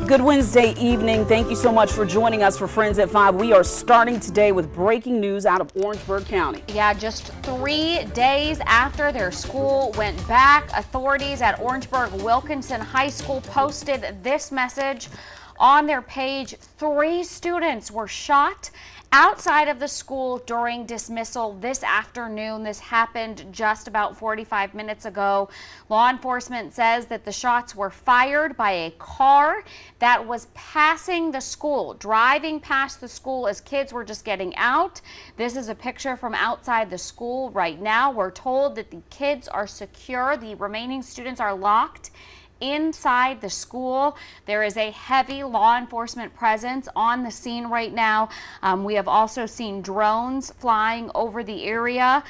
Good Wednesday evening. Thank you so much for joining us for Friends at 5. We are starting today with breaking news out of Orangeburg County. Yeah, just 3 days after their school went back, authorities at Orangeburg-Wilkinson High School posted this message on their page. 3 students were shot outside of the school during dismissal this afternoon. This happened just about 45 minutes ago. Law enforcement says that the shots were fired by a car that was passing the school, driving past the school as kids were just getting out. This is a picture from outside the school right now. We're told that the kids are secure. The remaining students are locked inside the school. There is a heavy law enforcement presence on the scene right now. We have also seen drones flying over the area.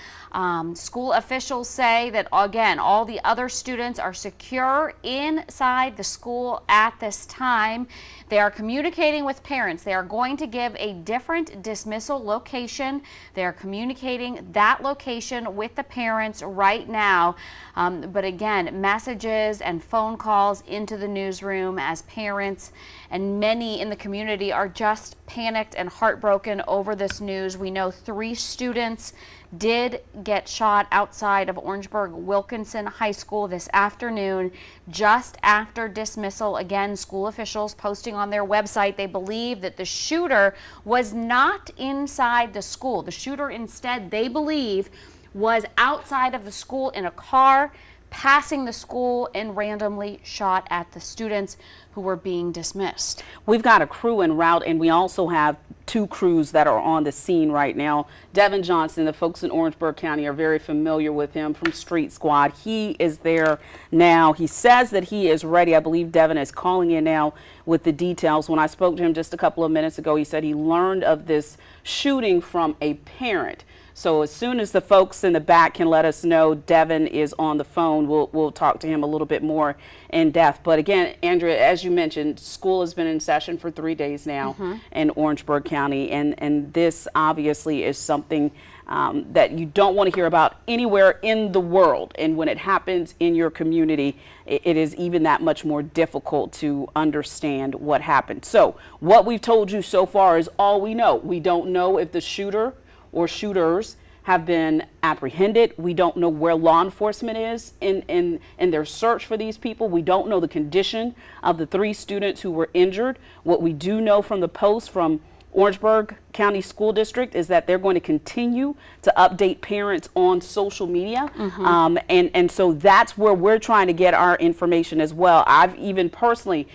School officials say that, again, all the other students are secure inside the school at this time. They are communicating with parents. They are going to give a different dismissal location. They are communicating that location with the parents right now. But again, messages and phone calls into the newsroom as parents and many in the community are just panicked and heartbroken over this news. We know 3 students did get shot outside of Orangeburg-Wilkinson High School this afternoon, just after dismissal. Again, school officials posting on their website they believe that the shooter was not inside the school. The shooter instead, they believe, was outside of the school in a car, passing the school, and randomly shot at the students who were being dismissed. We've got a crew en route, and we also have 2 crews that are on the scene right now. Devin Johnson, the folks in Orangeburg County are very familiar with him from Street Squad. He is there now. He says that he is ready. I believe Devin is calling in now with the details. When I spoke to him just a couple of minutes ago, he said he learned of this shooting from a parent. So as soon as the folks in the back can let us know Devin is on the phone, we'll talk to him a little bit more in depth. But again, Andrea, as you mentioned, school has been in session for 3 days now in Orangeburg County, and this obviously is something that you don't want to hear about anywhere in the world. And when it happens in your community, it is even that much more difficult to understand what happened. So what we've told you so far is all we know. We don't know if the shooter or shooters have been apprehended. We don't know where law enforcement is in their search for these people. We don't know the condition of the 3 students who were injured. What we do know from the post from Orangeburg County School District is that they're going to continue to update parents on social media. And so that's where we're trying to get our information as well. I've even personally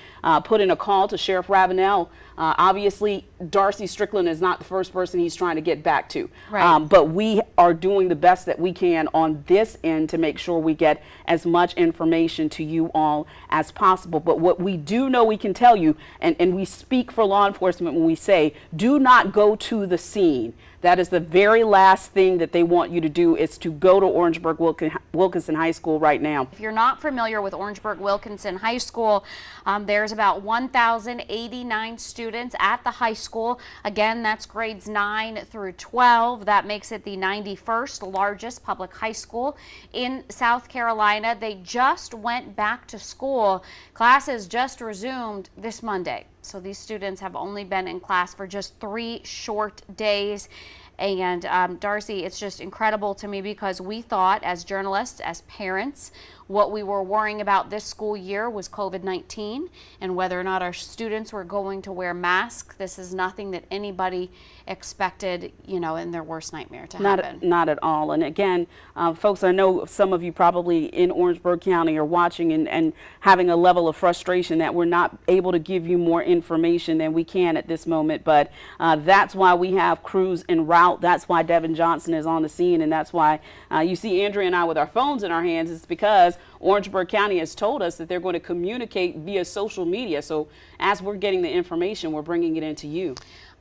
put in a call to Sheriff Ravenel. Obviously, Darcy Strickland is not the first person he's trying to get back to. Right. But we are doing the best that we can on this end to make sure we get as much information to you all as possible. But what we do know we can tell you, and we speak for law enforcement when we say, do not go to the scene. That is the very last thing that they want you to do, is to go to Orangeburg-Wilkinson High School right now. If you're not familiar with Orangeburg-Wilkinson High School, there's about 1,089 students at the high school. Again, that's grades 9 through 12. That makes it the 91st largest public high school in South Carolina. They just went back to school. Classes just resumed this Monday. So these students have only been in class for just 3 short days. And Darcy, it's just incredible to me because we thought as journalists, as parents, what we were worrying about this school year was COVID-19 and whether or not our students were going to wear masks. This is nothing that anybody expected, you know, in their worst nightmare to happen. Not at all. And again, folks, I know some of you probably in Orangeburg County are watching and having a level of frustration that we're not able to give you more information than we can at this moment. But that's why we have crews en route. That's why Devin Johnson is on the scene. And that's why you see Andrea and I with our phones in our hands. It's because Orangeburg County has told us that they're going to communicate via social media. So as we're getting the information, we're bringing it into you.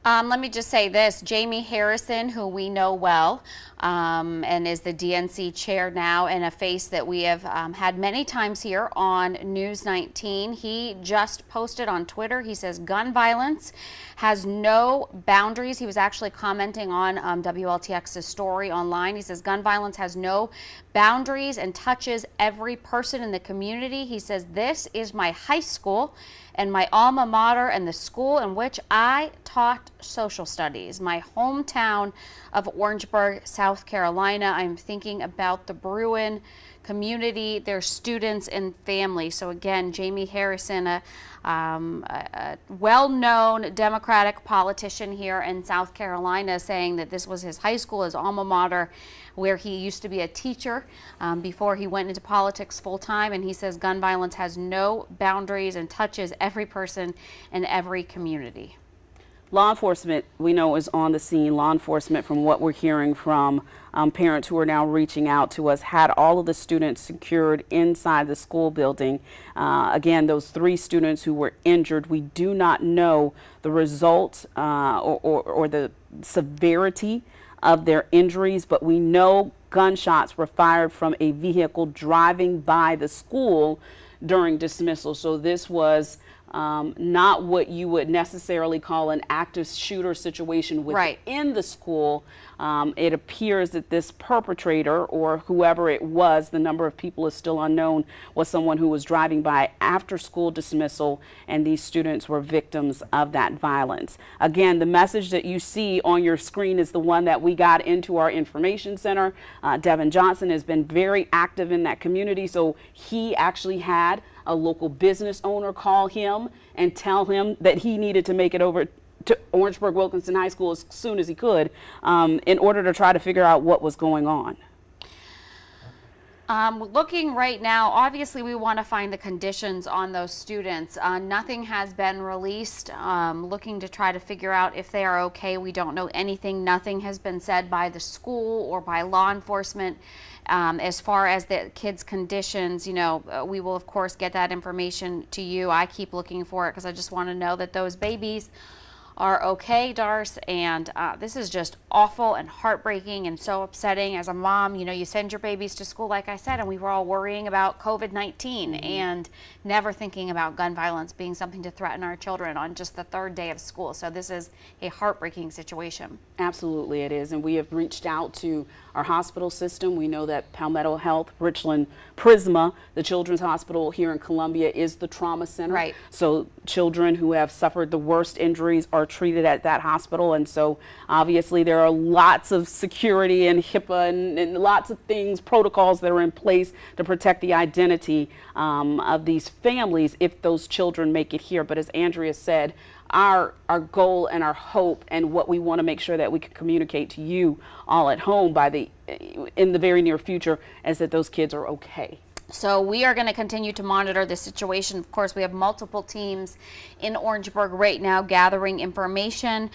Let me just say this, Jamie Harrison, who we know well and is the DNC chair now, and a face that we have had many times here on News 19, he just posted on Twitter. He says gun violence has no boundaries. He was actually commenting on WLTX's story online. He says gun violence has no boundaries and touches every person in the community. He says this is my high school and my alma mater and the school in which I taught social studies, my hometown of Orangeburg, South Carolina. I'm thinking about the Bruin community, their students and family. So again, Jamie Harrison, a well-known Democratic politician here in South Carolina, saying that this was his high school, his alma mater, where he used to be a teacher before he went into politics full-time. And he says gun violence has no boundaries and touches every person in every community. Law enforcement, we know, is on the scene. Law enforcement, from what we're hearing from parents who are now reaching out to us, had all of the students secured inside the school building. Again, those 3 students who were injured, we do not know the result or the severity of their injuries, but we know gunshots were fired from a vehicle driving by the school during dismissal. So this was not what you would necessarily call an active shooter situation within the school. It appears that this perpetrator, or whoever it was, the number of people is still unknown, was someone who was driving by after school dismissal, and these students were victims of that violence. Again, the message that you see on your screen is the one that we got into our information center. Devin Johnson has been very active in that community, so he actually had a local business owner call him and tell him that he needed to make it over to Orangeburg-Wilkinson High School as soon as he could in order to try to figure out what was going on. Looking right now, obviously we want to find the conditions on those students. Nothing has been released. Looking to try to figure out if they are okay. We don't know anything. Nothing has been said by the school or by law enforcement. As far as the kids' conditions, you know, we will of course get that information to you. I keep looking for it because I just want to know that those babies are okay, Darce, and this is just awful and heartbreaking and so upsetting. As a mom, you know, you send your babies to school, like I said, and we were all worrying about COVID-19 and never thinking about gun violence being something to threaten our children on just the 3rd day of school. So this is a heartbreaking situation. Absolutely it is, and we have reached out to our hospital system. We know that Palmetto Health, Richland, Prisma, the Children's Hospital here in Columbia, is the trauma center. Right. So children who have suffered the worst injuries are treated at that hospital, and so obviously there are lots of security and HIPAA and lots of things, protocols that are in place to protect the identity of these families if those children make it here. But as Andrea said, our goal and our hope and what we want to make sure that we can communicate to you all at home in the very near future is that those kids are okay. So we are going to continue to monitor the situation. Of course, we have multiple teams in Orangeburg right now gathering information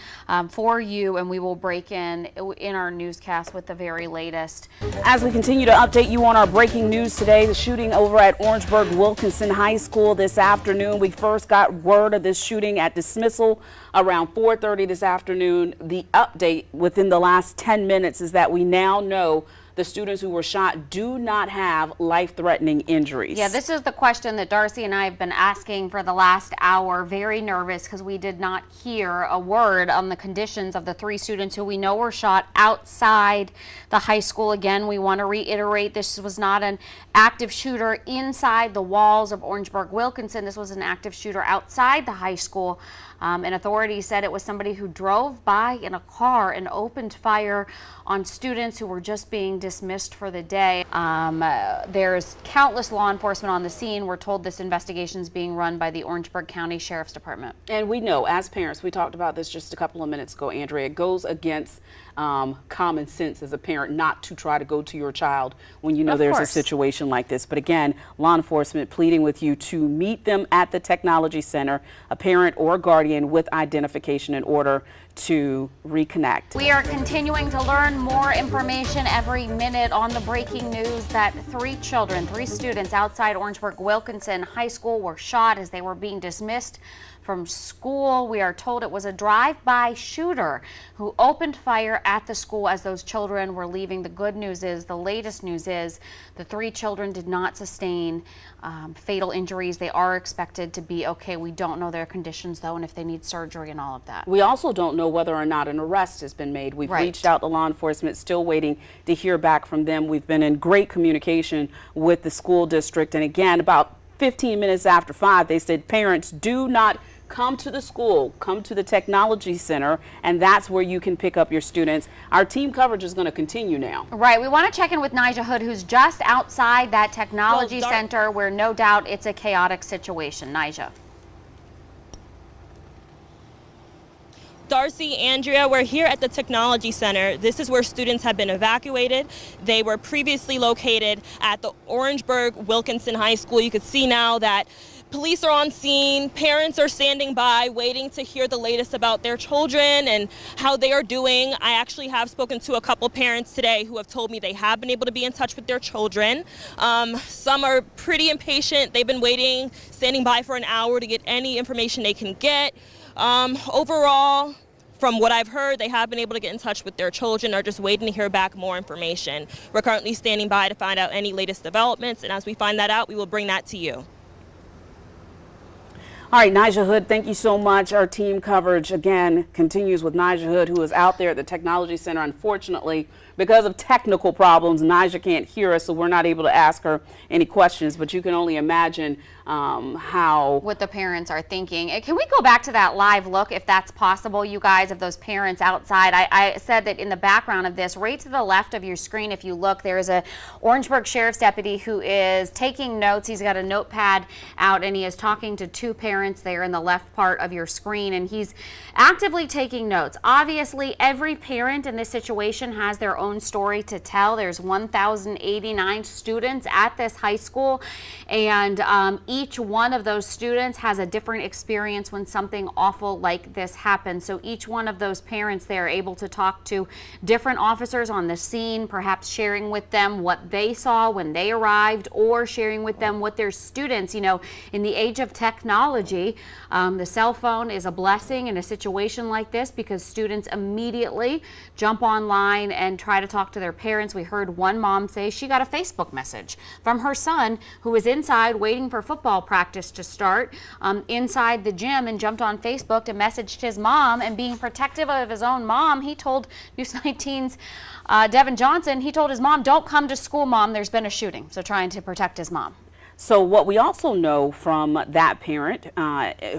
for you, and we will break in our newscast with the very latest. As we continue to update you on our breaking news today, the shooting over at Orangeburg-Wilkinson High School this afternoon. We first got word of this shooting at dismissal around 4:30 this afternoon. The update within the last 10 minutes is that we now know the students who were shot do not have life-threatening injuries. Yeah, this is the question that Darcy and I have been asking for the last hour. Very nervous because we did not hear a word on the conditions of the 3 students who we know were shot outside the high school. Again, we want to reiterate this was not an active shooter inside the walls of Orangeburg-Wilkinson. This was an active shooter outside the high school. And authorities said it was somebody who drove by in a car and opened fire on students who were just being dismissed for the day. There's countless law enforcement on the scene. We're told this investigation is being run by the Orangeburg County Sheriff's Department. And we know, as parents, we talked about this just a couple of minutes ago, Andrea, it goes against common sense as a parent not to try to go to your child when you know there's a situation like this. But again, law enforcement pleading with you to meet them at the technology center, a parent or guardian with identification in order to reconnect. We are continuing to learn more information every minute on the breaking news that 3 students outside Orangeburg-Wilkinson High School were shot as they were being dismissed from school. We are told it was a drive-by shooter who opened fire at the school as those children were leaving. The good news is, the latest news is, the 3 children did not sustain fatal injuries. They are expected to be okay. We don't know their conditions though, and if they need surgery and all of that. We also don't know whether or not an arrest has been made. We've reached out to law enforcement, still waiting to hear back from them. We've been in great communication with the school district, and again, about 15 minutes after 5, they said, parents, do not come to the school, come to the technology center, and that's where you can pick up your students. Our team coverage is going to continue now. Right. We want to check in with Nija Hood, who's just outside that technology center where no doubt it's a chaotic situation. Nija. Darcy, Andrea, we're here at the Technology Center. This is where students have been evacuated. They were previously located at the Orangeburg-Wilkinson High School. You can see now that police are on scene, parents are standing by waiting to hear the latest about their children and how they are doing. I actually have spoken to a couple parents today who have told me they have been able to be in touch with their children. Some are pretty impatient. They've been waiting, standing by for an hour to get any information they can get. Overall, from what I've heard, they have been able to get in touch with their children, are just waiting to hear back more information. We're currently standing by to find out any latest developments, and as we find that out, we will bring that to you. All right, Nija Hood, thank you so much. Our team coverage, again, continues with Nija Hood, who is out there at the Technology Center. Unfortunately, because of technical problems, Nija can't hear us, so we're not able to ask her any questions, but you can only imagine what the parents are thinking. Can we go back to that live look, if that's possible, you guys, of those parents outside? I said that in the background of this, right to the left of your screen, if you look, there is a Orangeburg Sheriff's deputy who is taking notes. He's got a notepad out, and he is talking to two parents there in the left part of your screen, and he's actively taking notes. Obviously, every parent in this situation has their own story to tell. There's 1,089 students at this high school, and each one of those students has a different experience when something awful like this happens. So each one of those parents, they are able to talk to different officers on the scene, perhaps sharing with them what they saw when they arrived, or sharing with them what their students, you know, in the age of technology, the cell phone is a blessing in a situation like this, because students immediately jump online and try to talk to their parents. We heard one mom say she got a Facebook message from her son, who was inside waiting for football practice to start inside the gym, and jumped on Facebook and messaged his mom, and being protective of his own mom, he told News 19's Devin Johnson, he told his mom, don't come to school, Mom, there's been a shooting. So trying to protect his mom. So what we also know from that parent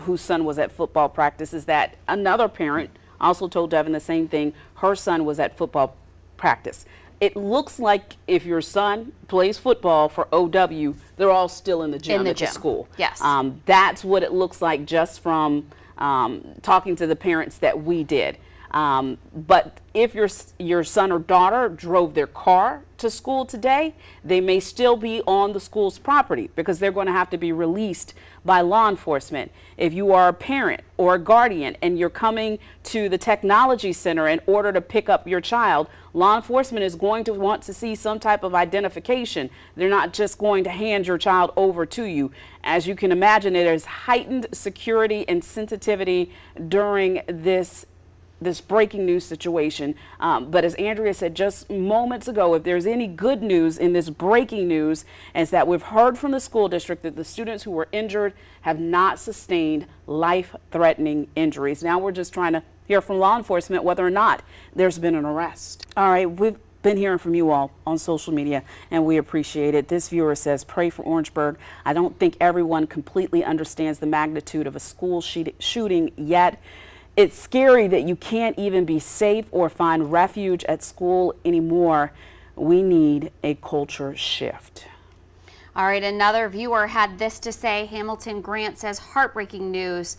whose son was at football practice is that another parent also told Devin the same thing. Her son was at football practice. It looks like if your son plays football for OW, they're all still in the gym at the school. Yes. That's what it looks like just from talking to the parents that we did. But if your son or daughter drove their car to school today, they may still be on the school's property, because they're going to have to be released by law enforcement. If you are a parent or a guardian and you're coming to the Technology Center in order to pick up your child, law enforcement is going to want to see some type of identification. They're not just going to hand your child over to you. As you can imagine, there is heightened security and sensitivity during this breaking news situation. But as Andrea said just moments ago, if there's any good news in this breaking news, is that we've heard from the school district that the students who were injured have not sustained life-threatening injuries. Now we're just trying to hear from law enforcement whether or not there's been an arrest. All right, we've been hearing from you all on social media, and we appreciate it. This viewer says, pray for Orangeburg. I don't think everyone completely understands the magnitude of a school shooting yet. It's scary that you can't even be safe or find refuge at school anymore. We need a culture shift. All right, another viewer had this to say. Hamilton Grant says, heartbreaking news.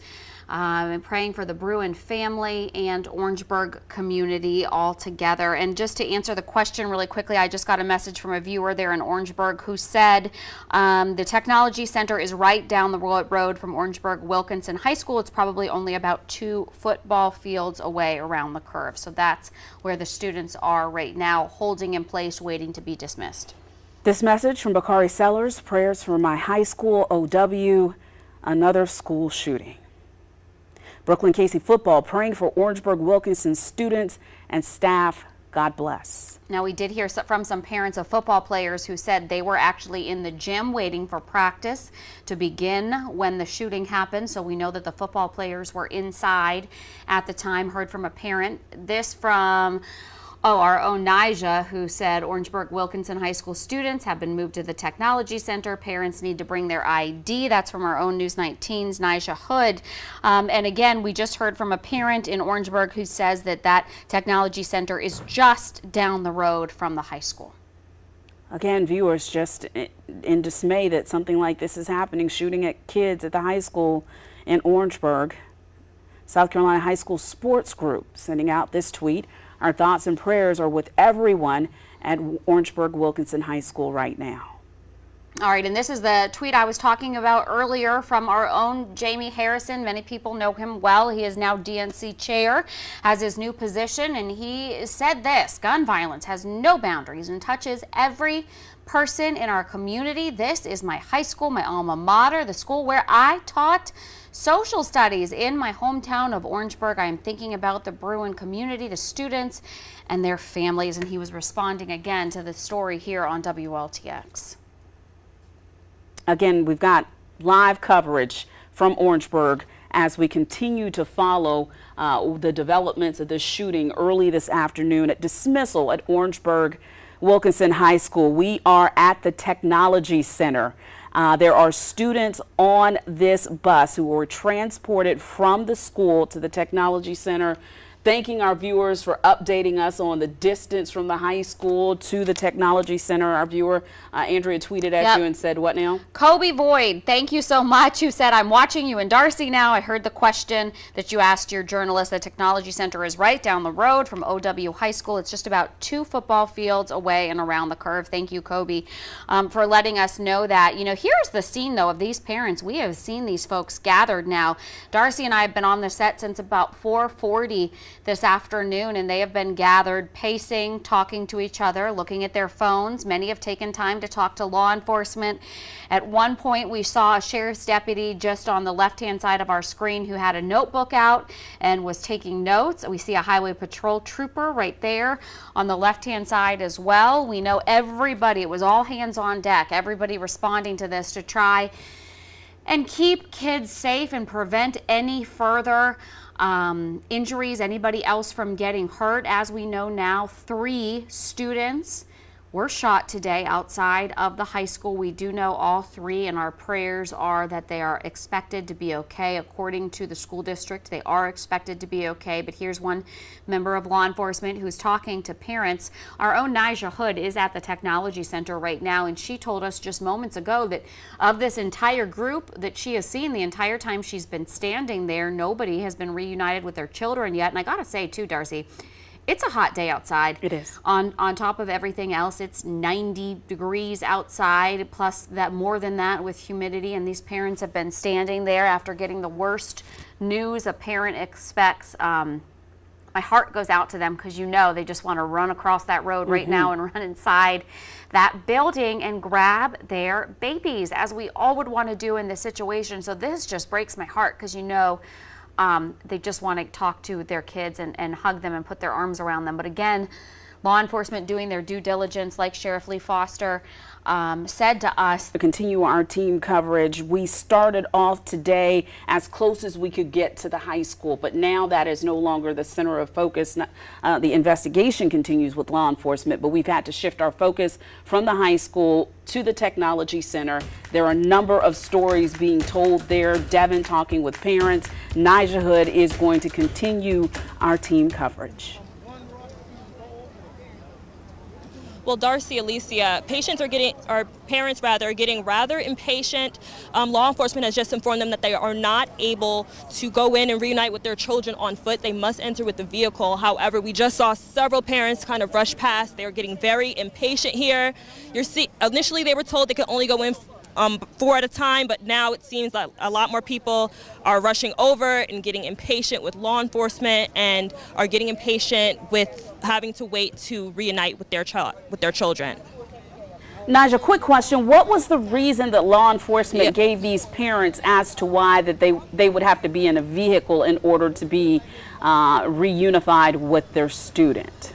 And praying for the Bruin family and Orangeburg community all together. And just to answer the question really quickly, I just got a message from a viewer there in Orangeburg who said the Technology Center is right down the road from Orangeburg-Wilkinson High School. It's probably only about 2 football fields away around the curve. So that's where the students are right now, holding in place, waiting to be dismissed. This message from Bakari Sellers, prayers for my high school, OW, another school shooting. Brooklyn Casey football, praying for Orangeburg-Wilkinson students and staff. God bless. Now, we did hear from some parents of football players who said they were actually in the gym waiting for practice to begin when the shooting happened. So we know that the football players were inside at the time. Heard from a parent. This from Oh, our own Nija, who said Orangeburg-Wilkinson High School students have been moved to the Technology Center. Parents need to bring their ID. That's from our own News 19's Nija Hood. And again, we just heard from a parent in Orangeburg who says that that Technology Center is just down the road from the high school. Again, viewers just in dismay that something like this is happening, shooting at kids at the high school in Orangeburg. South Carolina High School Sports Group sending out this tweet. Our thoughts and prayers are with everyone at Orangeburg-Wilkinson High School right now. All right, and this is the tweet I was talking about earlier from our own Jamie Harrison. Many people know him well. He is now DNC chair, has his new position, and he said this: gun violence has no boundaries and touches every person in our community. This is my high school, my alma mater, the school where I taught social studies in my hometown of Orangeburg. I am thinking about the Bruin community, the students, and their families. And he was responding again to the story here on WLTX. Again, we've got live coverage from Orangeburg as we continue to follow the developments of this shooting early this afternoon at dismissal at Orangeburg-Wilkinson High School. We are at the Technology Center. There are students on this bus who were transported from the school to the Technology Center. Thanking our viewers for updating us on the distance from the high school to the Technology Center. Our viewer, Andrea, tweeted at you and said, what now? Kobe Boyd, thank you so much. You said, I'm watching you in Darcy now. I heard the question that you asked your journalist. The Technology Center is right down the road from OW High School. It's just about 2 football fields away and around the curve. Thank you, Kobe, for letting us know that. You know, here's the scene, though, of these parents. We have seen these folks gathered now. Darcy and I have been on the set since about 4:40 this afternoon, and they have been gathered, pacing, talking to each other, looking at their phones. Many have taken time to talk to law enforcement. At one point, we saw a sheriff's deputy just on the left-hand side of our screen who had a notebook out and was taking notes. We see a highway patrol trooper right there on the left-hand side as well. We know everybody, it was all hands on deck, everybody responding to this to try and keep kids safe and prevent any further injuries, anybody else from getting hurt. As we know now, 3 students were shot today outside of the high school. We do know all 3, and our prayers are that they are expected to be okay. According to the school district, they are expected to be okay. But here's one member of law enforcement who's talking to parents. Our own Nija Hood is at the Technology Center right now, and she told us just moments ago that of this entire group that she has seen the entire time she's been standing there, nobody has been reunited with their children yet. And I gotta say too, Darcy, it's a hot day outside. It is. On top of everything else, it's 90 degrees outside, plus that more than that with humidity, and these parents have been standing there after getting the worst news a parent expects. My heart goes out to them because, you know, they just want to run across that road right now and run inside that building and grab their babies, as we all would want to do in this situation. So this just breaks my heart because, you know, they just want to talk to their kids and hug them and put their arms around them. But again, law enforcement doing their due diligence, like Sheriff Lee Foster said to us. To continue our team coverage, we started off today as close as we could get to the high school, but now that is no longer the center of focus. The investigation continues with law enforcement, but we've had to shift our focus from the high school to the Technology Center. There are a number of stories being told there. Devin talking with parents. Nija Hood is going to continue our team coverage. Well, Darcy, Alicia, parents are getting rather impatient. Law enforcement has just informed them that they are not able to go in and reunite with their children on foot. They must enter with the vehicle. However, we just saw several parents kind of rush past. They're getting very impatient here. Initially, they were told they could only go in 4 at a time, but now it seems like a lot more people are rushing over and getting impatient with law enforcement and are getting impatient with having to wait to reunite with their children. Nija, quick question. What was the reason that law enforcement gave these parents as to why that they would have to be in a vehicle in order to be reunified with their student?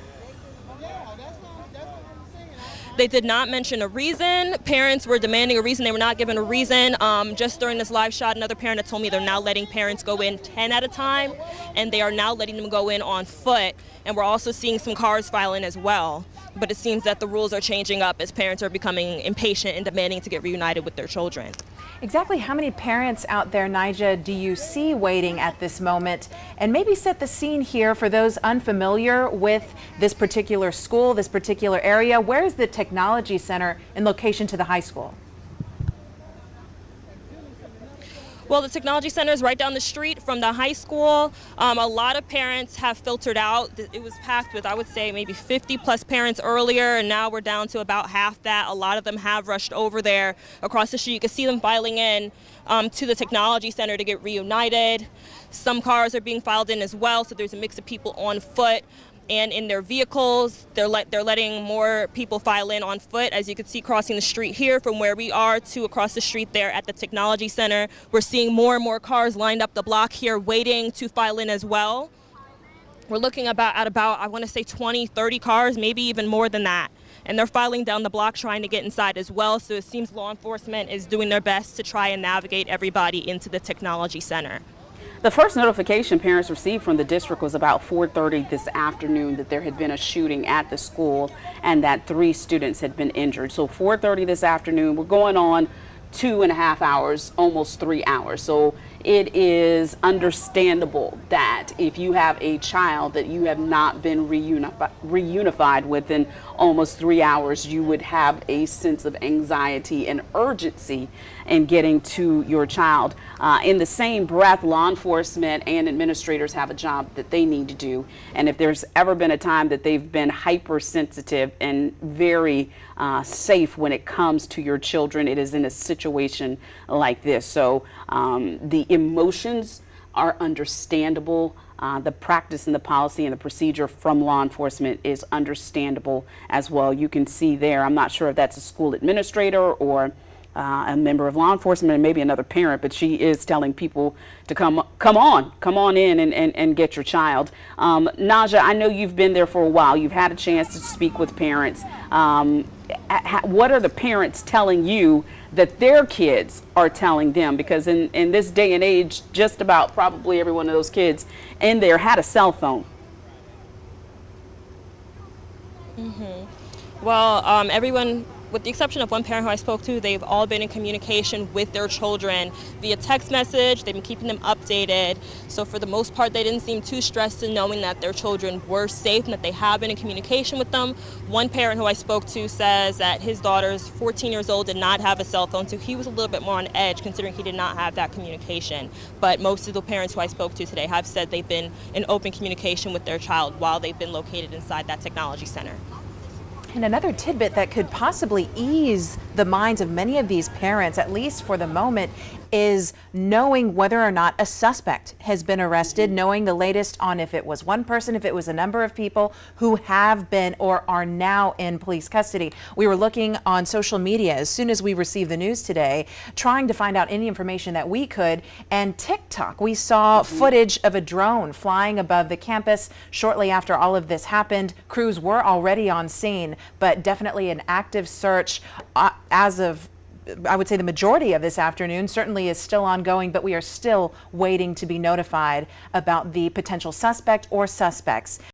They did not mention a reason. Parents were demanding a reason. They were not given a reason. Just during this live shot, another parent had told me they're now letting parents go in 10 at a time, and they are now letting them go in on foot. And we're also seeing some cars file in as well. But it seems that the rules are changing up as parents are becoming impatient and demanding to get reunited with their children. Exactly how many parents out there, Nija, do you see waiting at this moment? And maybe set the scene here for those unfamiliar with this particular school, this particular area. Where is the technology center in location to the high school? Well, the technology center is right down the street from the high school. A lot of parents have filtered out. It was packed with, I would say, maybe 50 plus parents earlier, and now we're down to about half that. A lot of them have rushed over there across the street. You can see them filing in to the technology center to get reunited. Some cars are being filed in as well, so there's a mix of people on foot and in their vehicles. They're letting more people file in on foot, as you can see crossing the street here from where we are to across the street there at the technology center. We're seeing more and more cars lined up the block here waiting to file in as well. We're looking at about I want to say 20, 30 cars, maybe even more than that. And they're filing down the block trying to get inside as well. So it seems law enforcement is doing their best to try and navigate everybody into the technology center. The first notification parents received from the district was about 4:30 this afternoon that there had been a shooting at the school and that 3 students had been injured. So 4:30 this afternoon, we're going on 2.5 hours, almost 3 hours. So it is understandable that if you have a child that you have not been reunified within almost 3 hours, you would have a sense of anxiety and urgency in getting to your child. In the same breath, law enforcement and administrators have a job that they need to do. And if there's ever been a time that they've been hypersensitive and very safe when it comes to your children, it is in a situation like this. So the emotions are understandable. The practice and the policy and the procedure from law enforcement is understandable as well. You can see there, I'm not sure if that's a school administrator or a member of law enforcement and maybe another parent, but she is telling people to come on in and get your child. Naja, I know you've been there for a while. You've had a chance to speak with parents. What are the parents telling you that their kids are telling them? Because in this day and age, just about probably every one of those kids in there had a cell phone. Well, everyone, with the exception of one parent who I spoke to, they've all been in communication with their children via text message. They've been keeping them updated. So for the most part, they didn't seem too stressed in knowing that their children were safe and that they have been in communication with them. One parent who I spoke to says that his daughter's 14 years old, did not have a cell phone, so he was a little bit more on edge considering he did not have that communication. But most of the parents who I spoke to today have said they've been in open communication with their child while they've been located inside that technology center. And another tidbit that could possibly ease the minds of many of these parents, at least for the moment, is knowing whether or not a suspect has been arrested, knowing the latest on if it was one person, if it was a number of people who have been or are now in police custody. We were looking on social media as soon as we received the news today, trying to find out any information that we could. And TikTok, we saw footage of a drone flying above the campus shortly after all of this happened. Crews were already on scene, but definitely an active search as of, I would say, the majority of this afternoon certainly is still ongoing, but we are still waiting to be notified about the potential suspect or suspects.